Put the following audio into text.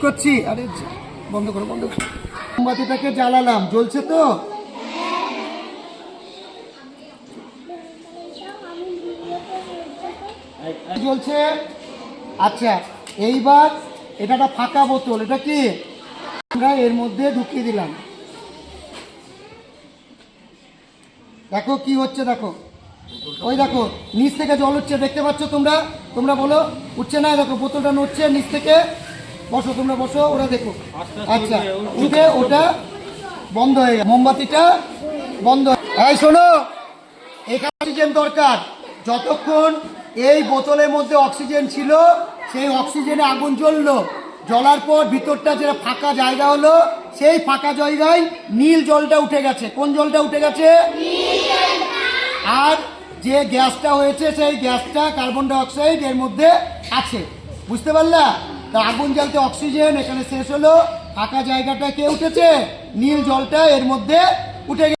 করছি, আরে বন্ধ করো বন্ধ করো। মোমবাতিটাকে জ্বালালাম, জ্বলছে তো? জ্বলছে। আচ্ছা, এইবার এটা একটা ফাঁকা বোতল, এটা কি আমরা এর মধ্যে ঢুকিয়ে দিলাম। দেখো কি হচ্ছে, দেখো ওই দেখো নিচ থেকে জল উঠছে, দেখতে পাচ্ছ তোমরা? তোমরা বলো উঠছে না? দেখো বোতলটা নড়ছে নিচ থেকে। বসো তোমরা, বসো, ওরা দেখো। আচ্ছা, উঠে ওটা বন্ধ হয়ে গেল, মোমবাতিটা বন্ধ। এই শোনো, এখানে অক্সিজেন দরকার। যতক্ষণ এই বোতলের মধ্যে অক্সিজেন ছিল, সেই অক্সিজেনে আগুন জ্বললো। জ্বলার পর ভিতরটা যেটা ফাঁকা জায়গা হলো, সেই ফাঁকা জায়গায় নীল জলটা উঠে গেছে। কোন জলটা উঠে গেছে? আর যে গ্যাসটা হয়েছে, সেই গ্যাসটা কার্বন ডাই অক্সাইড এর মধ্যে আছে। বুঝতে পারলা? তা আগুন জ্বালতে অক্সিজেন এখানে শেষ হলো, ফাঁকা জায়গাটা কে উঠেছে? নীল জলটা এর মধ্যে উঠে গেছে।